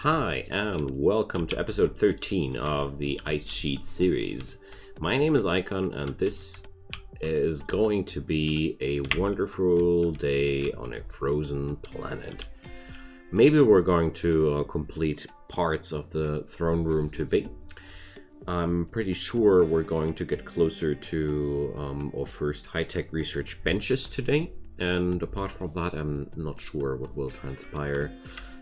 Hi, and welcome to episode 13 of the Ice Sheet series. My name is Icon, and this is going to be a wonderful day on a frozen planet. Maybe we're going to complete parts of the throne room to be. I'm pretty sure we're going to get closer to our first high-tech research benches today, and apart from that, I'm not sure what will transpire.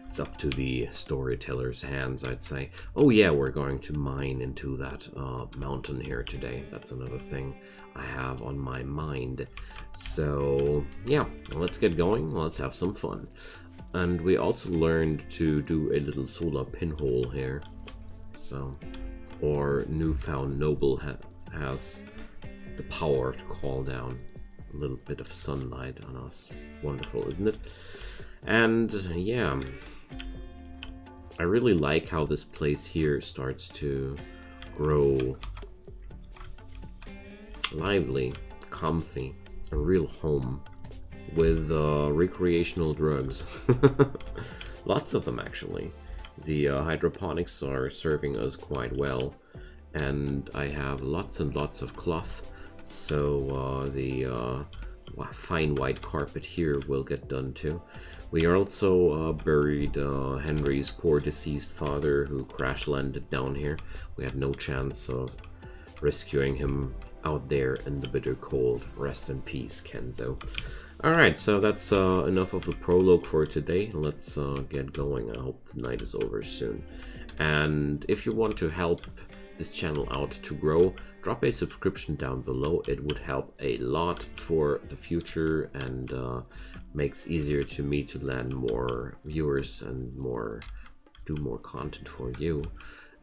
It's up to the storyteller's hands, I'd say. Oh yeah, we're going to mine into that mountain here today. That's another thing I have on my mind. So yeah, let's get going. Let's have some fun. And we also learned to do a little solar pinhole here. So our newfound noble has the power to call down a little bit of sunlight on us. Wonderful, isn't it? And yeah, I really like how this place here starts to grow lively, comfy, a real home with recreational drugs. Lots of them, actually. The hydroponics are serving us quite well, and I have lots and lots of cloth, so the fine white carpet here will get done too. We also buried Henry's poor deceased father, who crash landed down here. We had no chance of rescuing him out there in the bitter cold. Rest in peace, Kenzo. Alright, so that's enough of a prologue for today. Let's get going. I hope the night is over soon. And if you want to help this channel out to grow, drop a subscription down below. It would help a lot for the future and makes easier to me to land more viewers and do more content for you.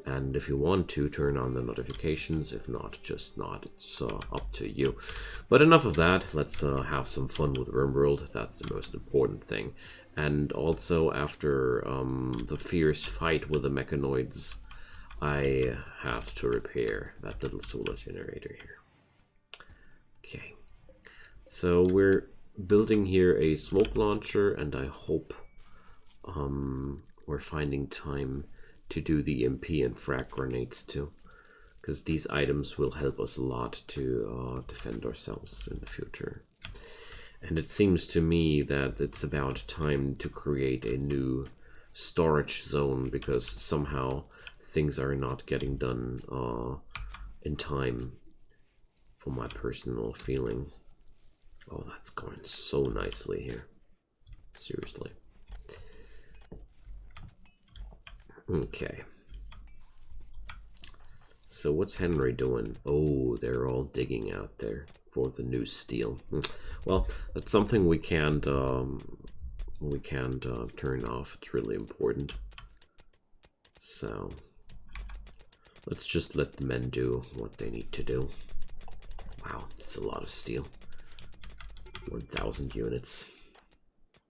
And if you want to, turn on the notifications. If not, just not. It's up to you. But enough of that. Let's have some fun with Rimworld. That's the most important thing. And also, after the fierce fight with the mechanoids, I have to repair that little solar generator here. Okay, so we're building here a smoke launcher, and I hope we're finding time to do the MP and frag grenades too, because these items will help us a lot to defend ourselves in the future. And it seems to me that it's about time to create a new storage zone, because somehow things are not getting done in time, for my personal feeling. Oh, that's going so nicely here. Seriously. Okay. So what's Henry doing? Oh, they're all digging out there for the new steel. Well, that's something we can't turn off. It's really important. So let's just let the men do what they need to do. Wow, that's a lot of steel. 1,000 units.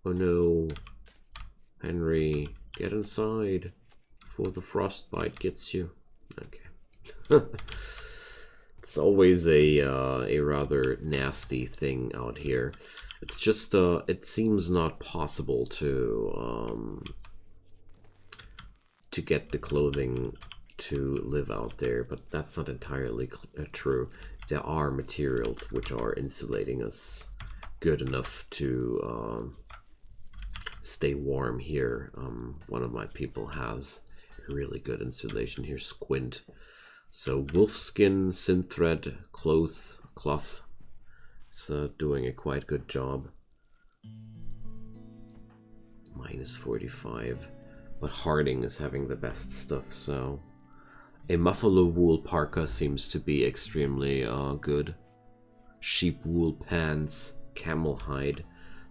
Oh no. Henry, get inside before the frostbite gets you. Okay. It's always a rather nasty thing out here. It's just, it seems not possible to get the clothing to live out there, but that's not entirely true. There are materials which are insulating us good enough to stay warm here. One of my people has really good insulation here, Squint. So wolfskin, synthread, cloth, it's doing a quite good job. Minus 45. But Harding is having the best stuff, so a buffalo wool parka seems to be extremely good. Sheep wool pants, camel hide,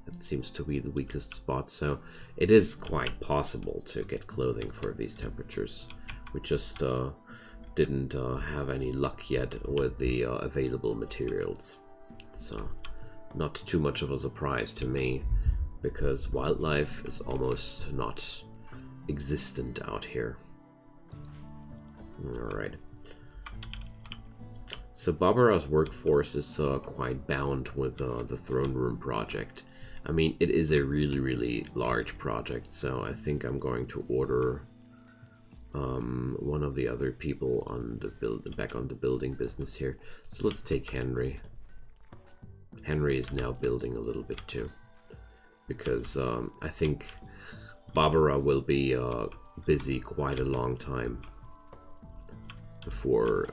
that seems to be the weakest spot, so it is quite possible to get clothing for these temperatures. We just didn't have any luck yet with the available materials. It's not too much of a surprise to me, because wildlife is almost not existent out here. Alright. So Barbara's workforce is quite bound with the throne room project. I mean, it is a really, really large project, so I think I'm going to order one of the other people on the back on the building business here. So let's take Henry. Henry is now building a little bit too, because I think Barbara will be busy quite a long time before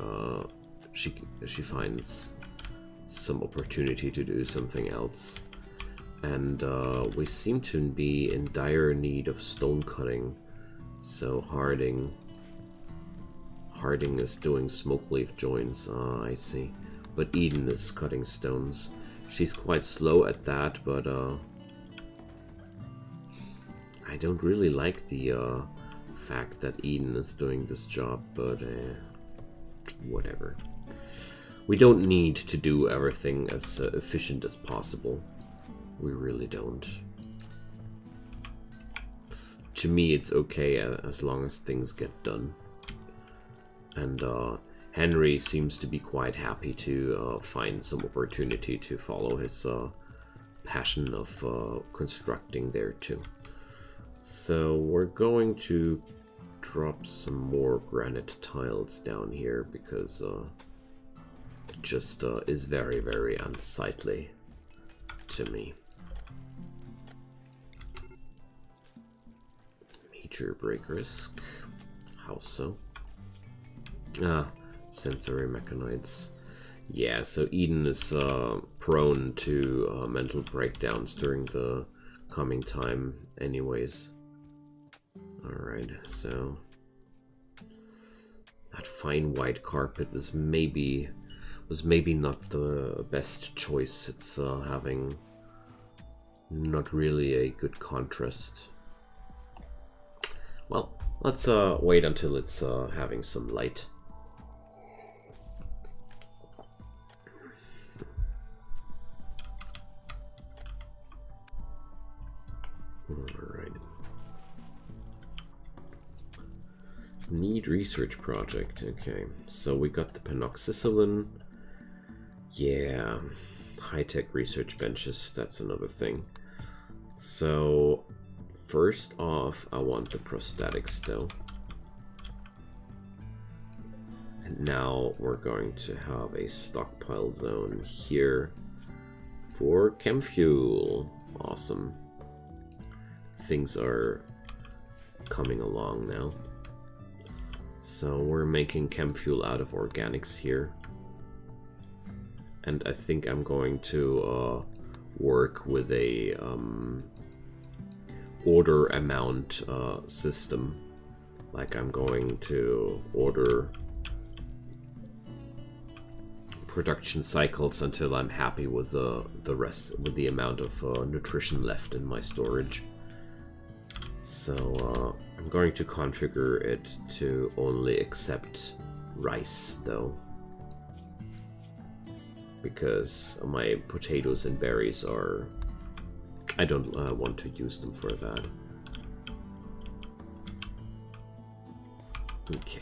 she finds some opportunity to do something else. And we seem to be in dire need of stone cutting. So Harding is doing smoke leaf joints. I see. But Eden is cutting stones. She's quite slow at that, but I don't really like the fact that Eden is doing this job, but whatever. We don't need to do everything as efficient as possible. We really don't. To me, it's okay as long as things get done. And Henry seems to be quite happy to find some opportunity to follow his passion of constructing there too. So we're going to drop some more granite tiles down here because it just is very, very unsightly to me. Major break risk. How so? Sensory mechanoids. Yeah, so Eden is prone to mental breakdowns during the coming time anyways. Alright, so that fine white carpet is was maybe not the best choice. It's having not really a good contrast. Well, let's wait until it's having some light. Alright. Need research project. Okay, so we got the penoxycyllin. Yeah, high-tech research benches, that's another thing. So first off, I want the prosthetics though. And now we're going to have a stockpile zone here for chem fuel. Awesome. Things are coming along now. So we're making chem fuel out of organics here. And I think I'm going to work with a order amount system. Like I'm going to order production cycles until I'm happy with the rest, with the amount of nutrition left in my storage. So I'm going to configure it to only accept rice though, because my potatoes and berries are, I don't want to use them for that. Okay.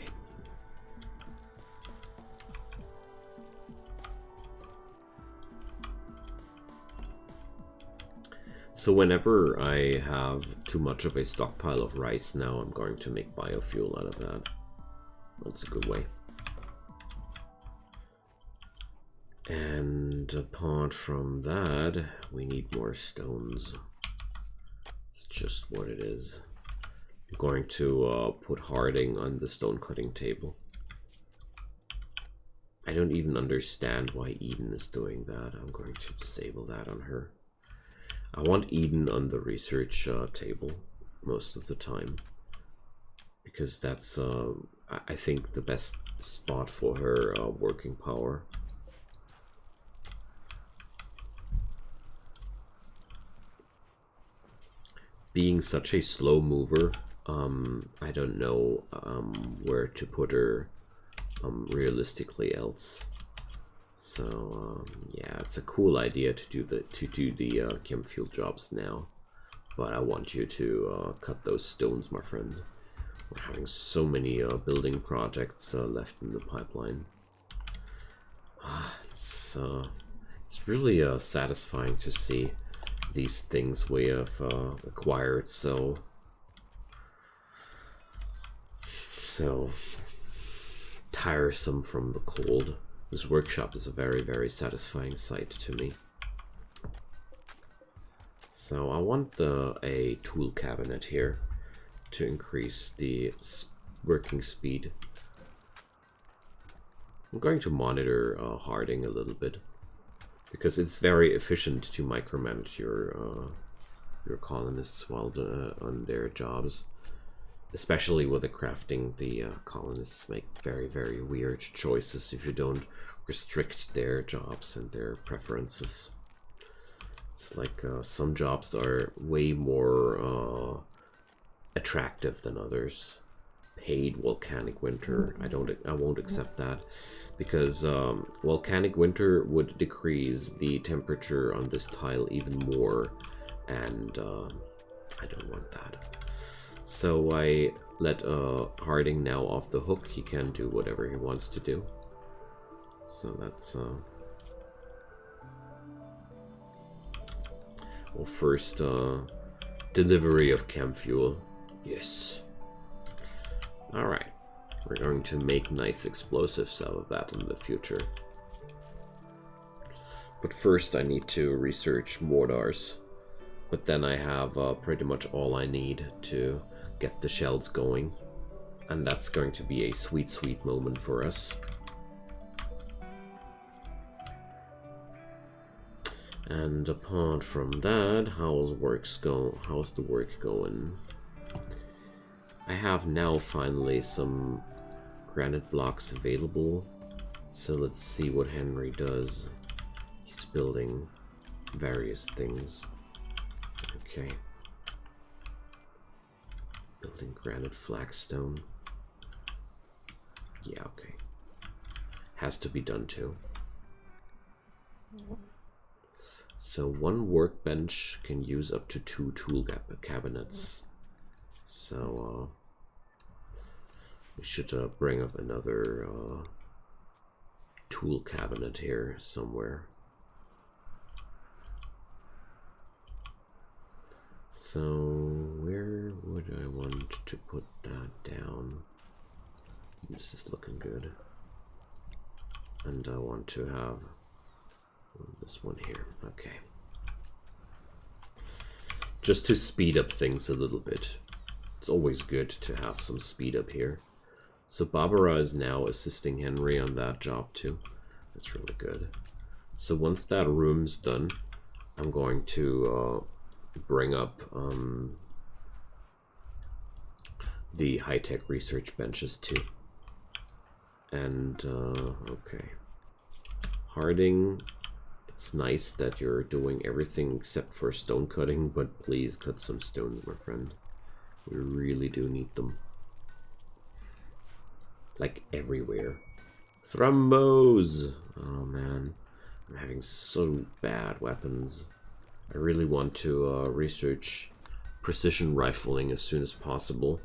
So whenever I have too much of a stockpile of rice now, I'm going to make biofuel out of that. That's a good way. And apart from that, we need more stones. It's just what it is. I'm going to put Harding on the stone cutting table. I don't even understand why Eden is doing that. I'm going to disable that on her. I want Eden on the research table most of the time, because that's, I think, the best spot for her working power. Being such a slow mover, I don't know where to put her realistically else. So yeah, it's a cool idea to do the chem fuel jobs now, but I want you to cut those stones, my friend. We're having so many building projects left in the pipeline. It's really satisfying to see these things we have acquired so so tiresome from the cold. This workshop is a very, very satisfying sight to me. So I want a tool cabinet here to increase the working speed. I'm going to monitor Harding a little bit, because it's very efficient to micromanage your colonists while on their jobs. Especially with the crafting, the colonists make very, very weird choices if you don't restrict their jobs and their preferences. It's like some jobs are way more attractive than others. Paid volcanic winter, I won't accept that, because volcanic winter would decrease the temperature on this tile even more, and I don't want that. So I let Harding now off the hook. He can do whatever he wants to do. So that's well, first delivery of chem fuel. Yes. Alright, we're going to make nice explosives out of that in the future. But first I need to research mortars. But then I have pretty much all I need to get the shells going. And that's going to be a sweet, sweet moment for us. And apart from that, how's the work going? I have now finally some granite blocks available, so let's see what Henry does. He's building various things. Okay. Building granite flagstone. Yeah, okay. Has to be done too. So one workbench can use up to 2 tool cabinets. So we should bring up another tool cabinet here somewhere. So where would I want to put that down? This is looking good. And I want to have this one here. Okay. Just to speed up things a little bit. It's always good to have some speed up here. So Barbara is now assisting Henry on that job too. That's really good. So once that room's done, I'm going to bring up the high-tech research benches too. And okay. Harding, it's nice that you're doing everything except for stone cutting, but please cut some stones, my friend. We really do need them. Like everywhere. Thrombos! Oh man, I'm having so bad weapons. I really want to research precision rifling as soon as possible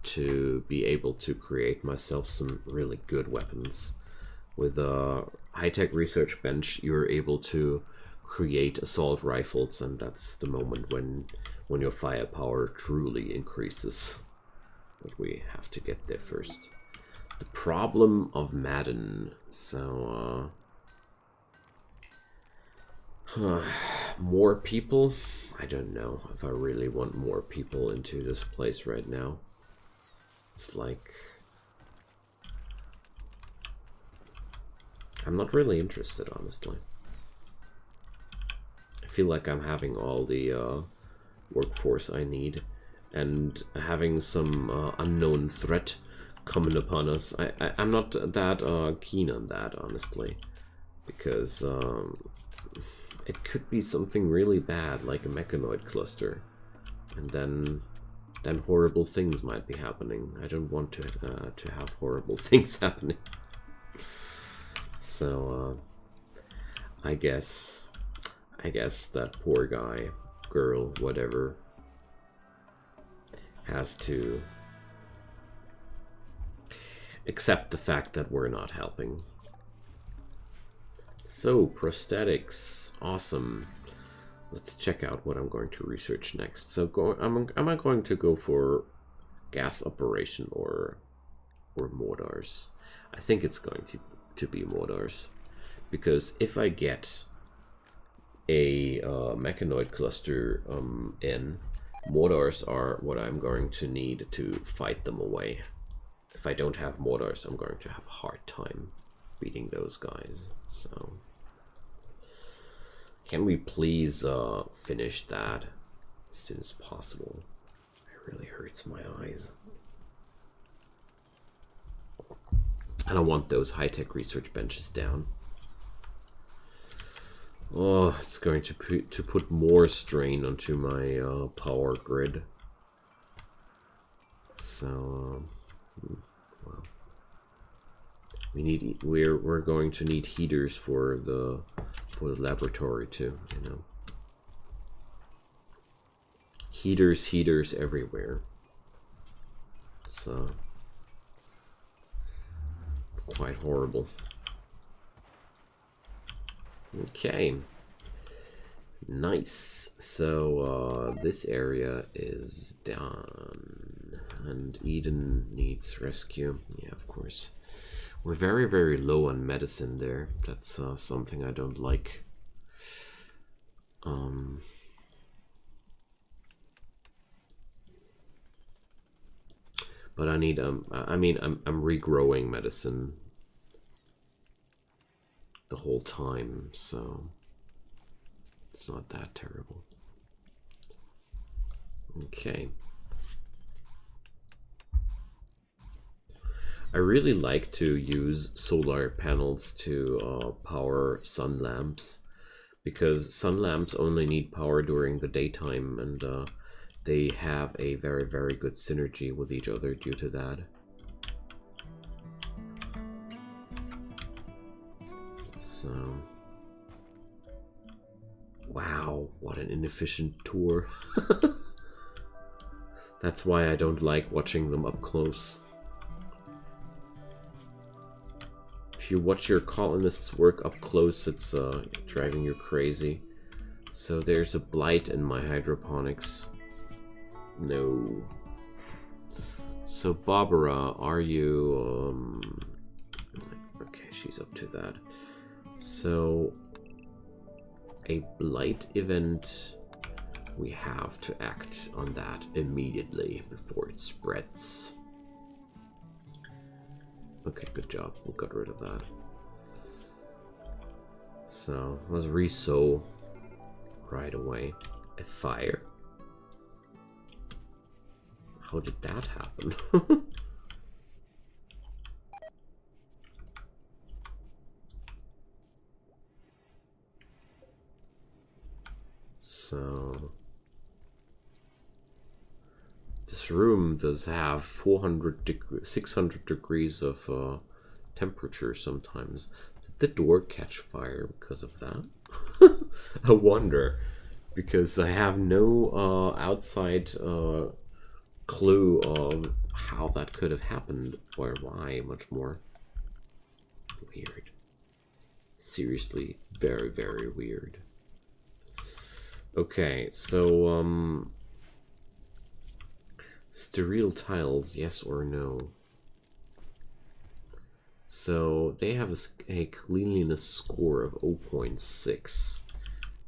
to be able to create myself some really good weapons. With a high-tech research bench, you're able to create assault rifles, and that's the moment when your firepower truly increases. But we have to get there first. The problem of Madden. So, more people? I don't know if I really want more people into this place right now. It's like, I'm not really interested, honestly. I feel like I'm having all the workforce I need, and having some unknown threat coming upon us. I'm not that keen on that, honestly, because it could be something really bad, like a mechanoid cluster, and then horrible things might be happening. I don't want to have horrible things happening. So I guess that poor guy, girl, whatever, has to accept the fact that we're not helping. So, prosthetics, awesome. Let's check out what I'm going to research next. So, am I going to go for gas operation or or mortars? I think it's going to be mortars, because if I get a mechanoid cluster in, mortars are what I'm going to need to fight them away. If I don't have mortars, I'm going to have a hard time beating those guys. So can we please finish that as soon as possible? It really hurts my eyes. I don't want those high-tech research benches down. Oh, it's going to put more strain onto my power grid. So, well, we're going to need heaters for the laboratory too. You know, heaters everywhere. So, quite horrible. Okay, nice. So this area is done, and Eden needs rescue. Yeah, of course. We're very low on medicine there. That's something I don't like. But I need I mean I'm regrowing medicine the whole time, so it's not that terrible. Okay. I really like to use solar panels to power sun lamps, because sun lamps only need power during the daytime, and they have a very good synergy with each other due to that. So, wow, what an inefficient tour. That's why I don't like watching them up close. If you watch your colonists work up close, it's driving you crazy. So there's a blight in my hydroponics. No. So Barbara, are you... okay, she's up to that. So, a blight event, we have to act on that immediately before it spreads. Okay, good job. We got rid of that. So, let's resow right away. A fire? How did that happen? So this room does have 600 degrees of temperature sometimes. Did the door catch fire because of that? I wonder, because I have no outside clue of how that could have happened or why. Much more weird. Seriously, very weird. Okay, so, sterile tiles, yes or no? So, they have a cleanliness score of 0.6,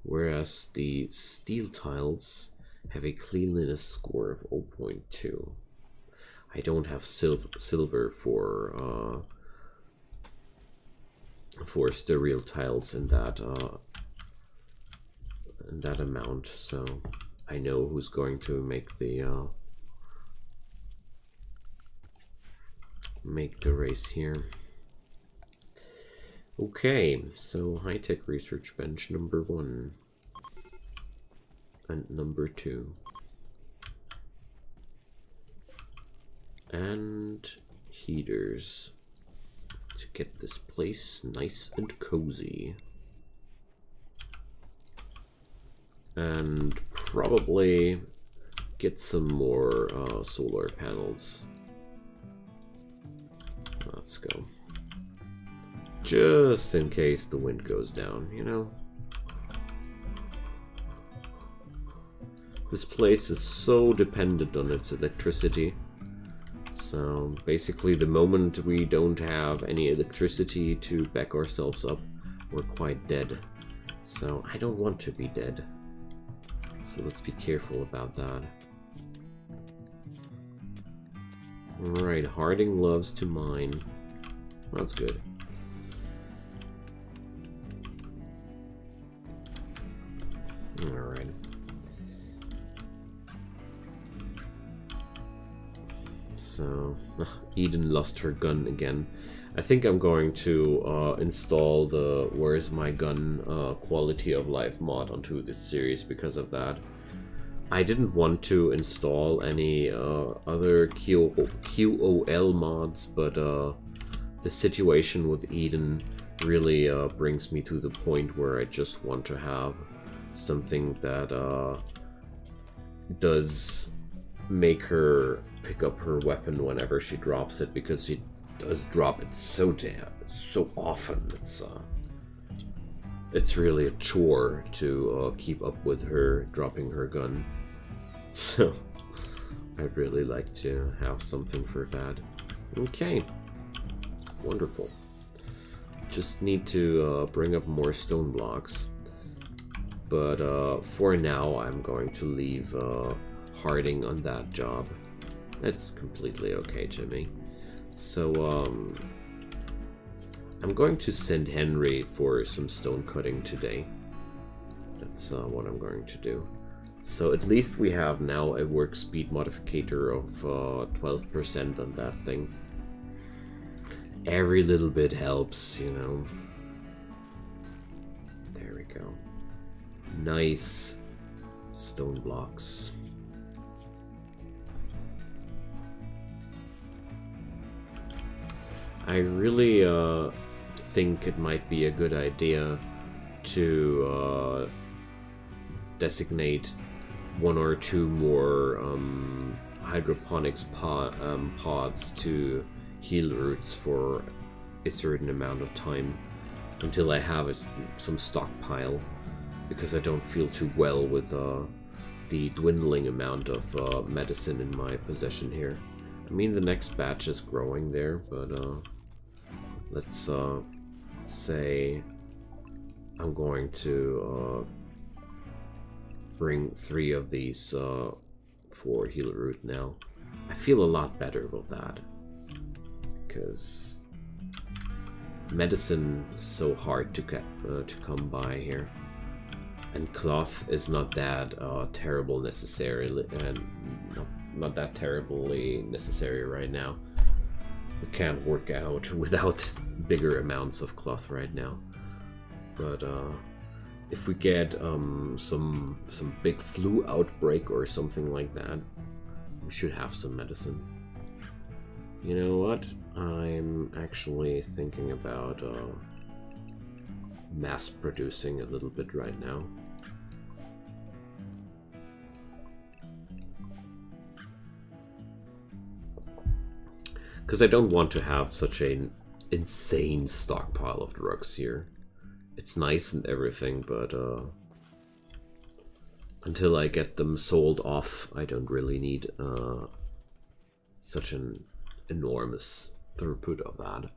whereas the steel tiles have a cleanliness score of 0.2. I don't have silver for sterile tiles in that amount, so I know who's going to make the race here. Okay, so high-tech research bench number 1 and number 2, and heaters to get this place nice and cozy. And probably get some more solar panels. Let's go. Just in case the wind goes down, you know? This place is so dependent on its electricity. So basically the moment we don't have any electricity to back ourselves up, we're quite dead. So I don't want to be dead. So let's be careful about that. Alright, Harding loves to mine. That's good. Alright. So, Eden lost her gun again. I think I'm going to install the Where's My Gun quality of life mod onto this series because of that. I didn't want to install any other QOL mods, but the situation with Eden really brings me to the point where I just want to have something that does make her pick up her weapon whenever she drops it, because she does drop it so often. It's really a chore to keep up with her dropping her gun. So I'd really like to have something for that. Okay, wonderful. Just need to bring up more stone blocks, but for now I'm going to leave Harding on that job. That's completely okay to me. So I'm going to send Henry for some stone cutting today. That's what I'm going to do. So at least we have now a work speed modificator of 12% on that thing. Every little bit helps, you know. There we go. Nice stone blocks. I really think it might be a good idea to designate one or two more hydroponics pods to heal roots for a certain amount of time until I have some stockpile, because I don't feel too well with the dwindling amount of medicine in my possession here. I mean, the next batch is growing there, but let's say I'm going to bring 3 of these for heal root now. I feel a lot better with that, because medicine is so hard to come by here, and cloth is not that terrible necessarily, and not that terribly necessary right now. We can't work out without bigger amounts of cloth right now. But if we get some big flu outbreak or something like that, we should have some medicine. You know what? I'm actually thinking about mass producing a little bit right now. Because I don't want to have such an insane stockpile of drugs here. It's nice and everything, but until I get them sold off, I don't really need such an enormous throughput of that.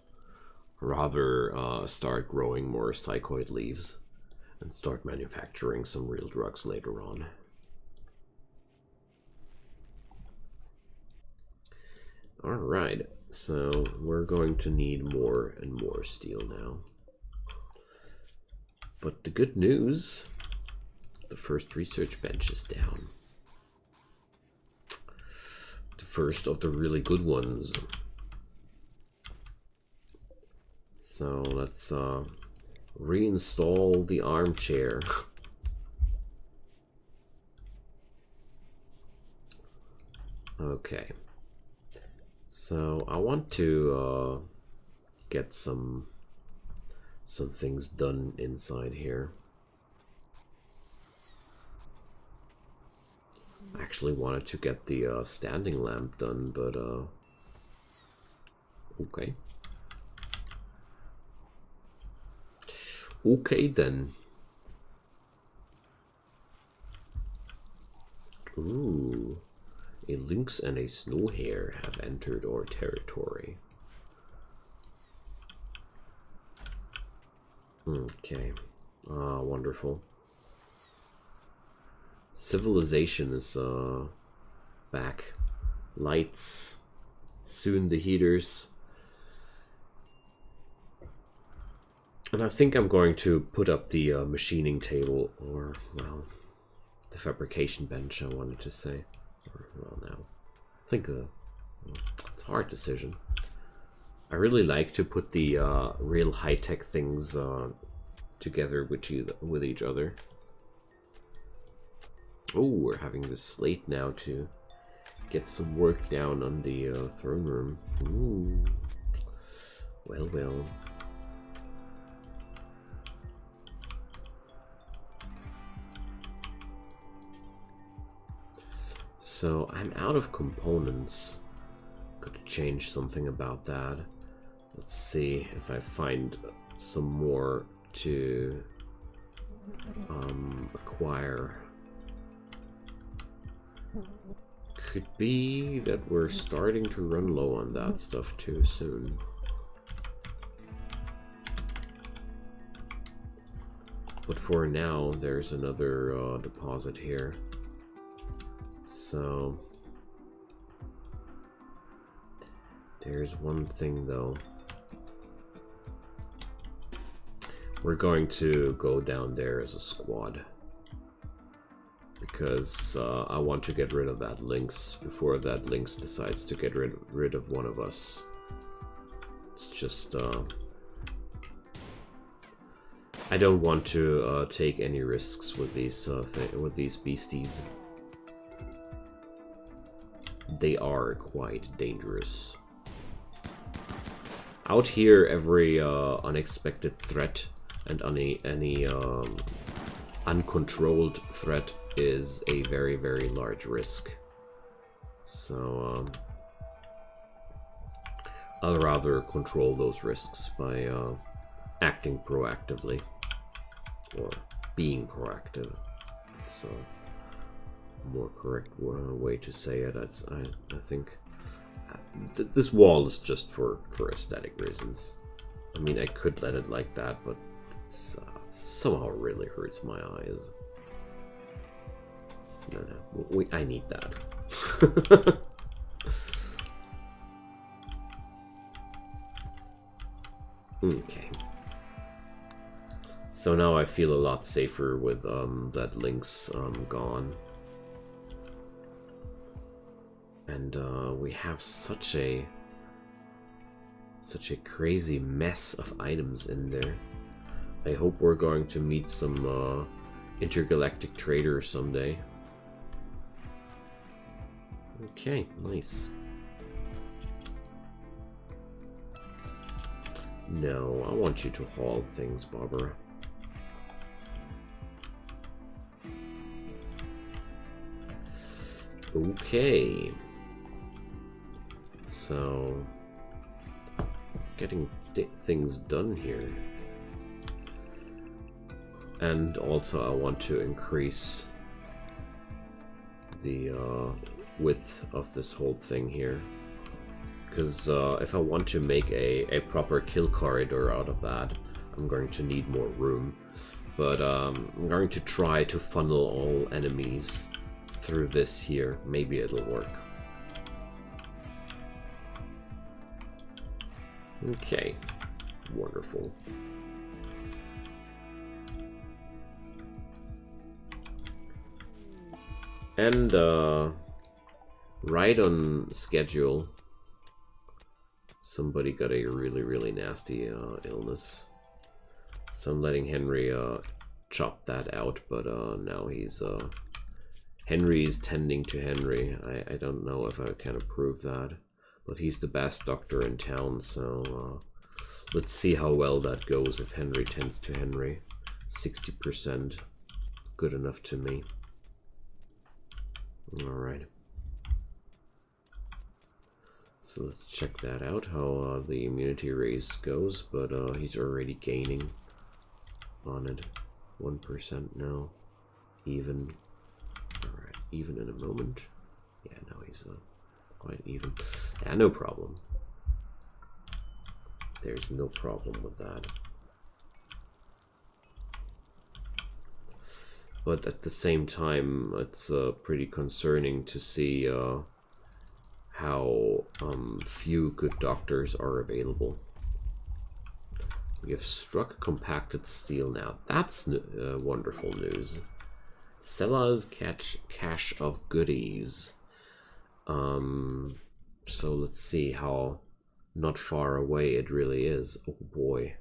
Rather start growing more psychoid leaves and start manufacturing some real drugs later on. Alright, so we're going to need more and more steel now. But the good news, the first research bench is down. The first of the really good ones. So let's reinstall the armchair. Okay. So I want to get some things done inside here. I actually wanted to get the standing lamp done, but okay. Okay then. Ooh, A lynx and a snow hare have entered our territory. Okay. Wonderful. Civilization is back. Lights. Soon the heaters. And I think I'm going to put up the machining table, or, well, the fabrication bench, I wanted to say. Or, well, now. I think it's a hard decision. I really like to put the real high-tech things together with each other. Oh, we're having this slate now to get some work down on the throne room. Ooh. Well, well. So I'm out of components. Got to change something about that. Let's see if I find some more to acquire. Could be that we're starting to run low on that stuff too soon. But for now, there's another deposit here. So there's one thing though. We're going to go down there as a squad because I want to get rid of that lynx before that lynx decides to get rid of one of us. It's just I don't want to take any risks with these beasties. They are quite dangerous. Out here, every unexpected threat and any uncontrolled threat is a very, very large risk. So I'll rather control those risks by acting proactively or being proactive. So more correct way to say it. I think this wall is just for aesthetic reasons. I mean, I could let it like that, but it's, somehow really hurts my eyes. No, I need that. Okay. So now I feel a lot safer with that lynx gone. And we have such a crazy mess of items in there. I hope we're going to meet some intergalactic traders someday. Okay, nice. No, I want you to haul things, Barbara. Okay. So, getting things done here. And also I want to increase the width of this whole thing here. Because if I want to make a proper kill corridor out of that, I'm going to need more room. But I'm going to try to funnel all enemies through this here. Maybe it'll work. Okay, wonderful. And right on schedule, somebody got a really nasty illness. So I'm letting Henry chop that out, but now he's Henry is tending to Henry. I don't know if I can approve that, but he's the best doctor in town, so let's see how well that goes if Henry tends to Henry. 60%, good enough to me. Alright. So let's check that out, how the immunity raise goes, but he's already gaining on it. 1% now. Even. Alright, even in a moment. Yeah, no, he's quite even. Yeah, no problem. There's no problem with that. But at the same time, it's pretty concerning to see how few good doctors are available. We have struck compacted steel now. That's wonderful news. Seller's cache of goodies. So let's see how not far away it really is. Oh boy.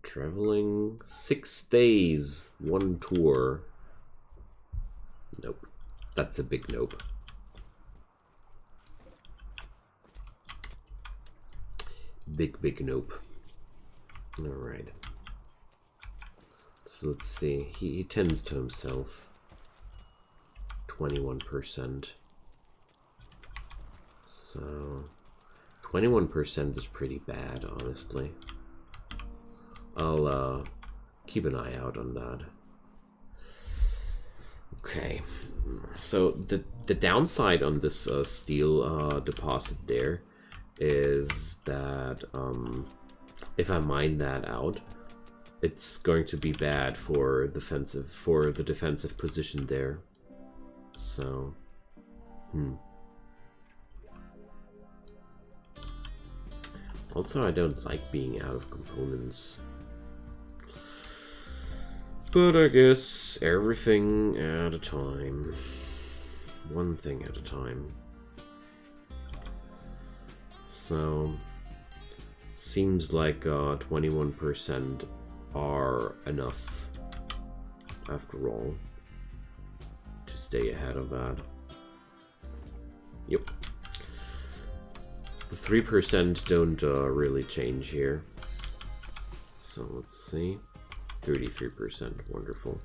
Traveling 6 days, 1 tour. Nope. That's a big nope. Big nope. Alright. So let's see. He tends to himself. 21%. So 21% is pretty bad, honestly. I'll keep an eye out on that. Okay, so the downside on this steel deposit there is that if I mine that out, it's going to be bad for the defensive position there. So, Also, I don't like being out of components. But I guess everything at a time. One thing at a time. So, seems like 21% are enough, after all, to stay ahead of that. Yep. The 3% don't really change here. So let's see. 33%, wonderful.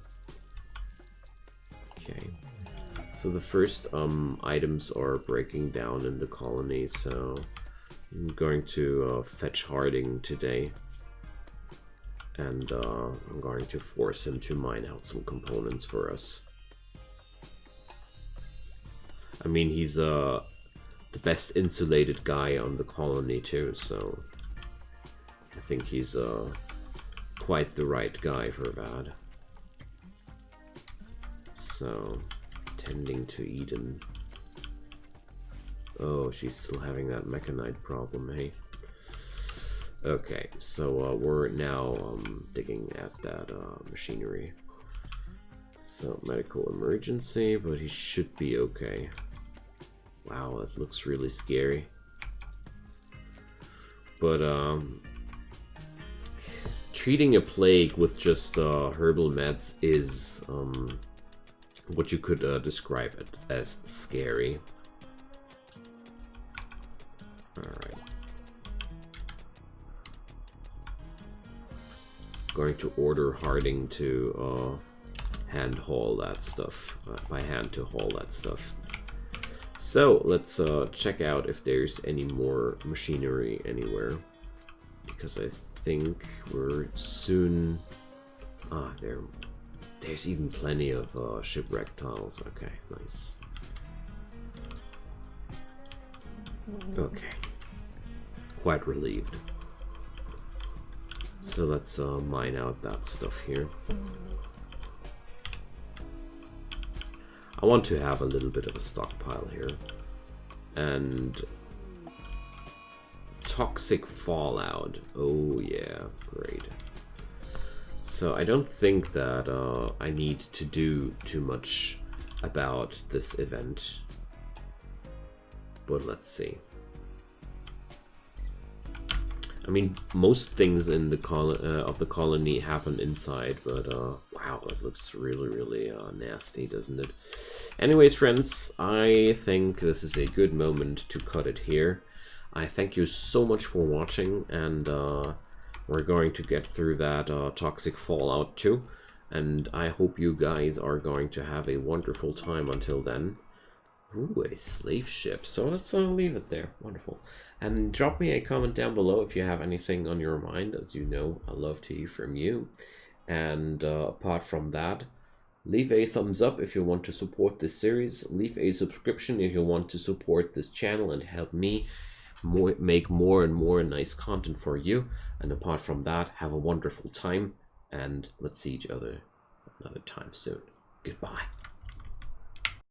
Okay. So the first items are breaking down in the colony, so I'm going to fetch Harding today. And I'm going to force him to mine out some components for us. I mean, he's the best insulated guy on the colony too, so I think he's quite the right guy for that. So, tending to Eden. Oh, she's still having that mechanite problem, hey? Okay, so we're now digging at that machinery. So, medical emergency, but he should be okay. Wow, that looks really scary. But treating a plague with just herbal meds is what you could describe it as scary. Alright. Going to order Harding to hand haul that stuff, by hand to haul that stuff. So let's check out if there's any more machinery anywhere, because I think we're soon. There's even plenty of shipwreck tiles. Okay, nice. Okay, quite relieved. So let's mine out that stuff here. I want to have a little bit of a stockpile here. And toxic fallout. Oh yeah, great. So I don't think that I need to do too much about this event. But let's see. I mean, most things in the colony happen inside, but wow, it looks really nasty, doesn't it? Anyways, friends, I think this is a good moment to cut it here. I thank you so much for watching, and we're going to get through that toxic fallout too. And I hope you guys are going to have a wonderful time until then. Ooh, a slave ship. So let's leave it there. Wonderful. And drop me a comment down below if you have anything on your mind. As you know, I love to hear from you. And apart from that, Leave a thumbs up if you want to support this series. Leave a subscription if you want to support this channel and help me make more and more nice content for you. And apart from that, have a wonderful time, and let's see each other another time soon. Goodbye.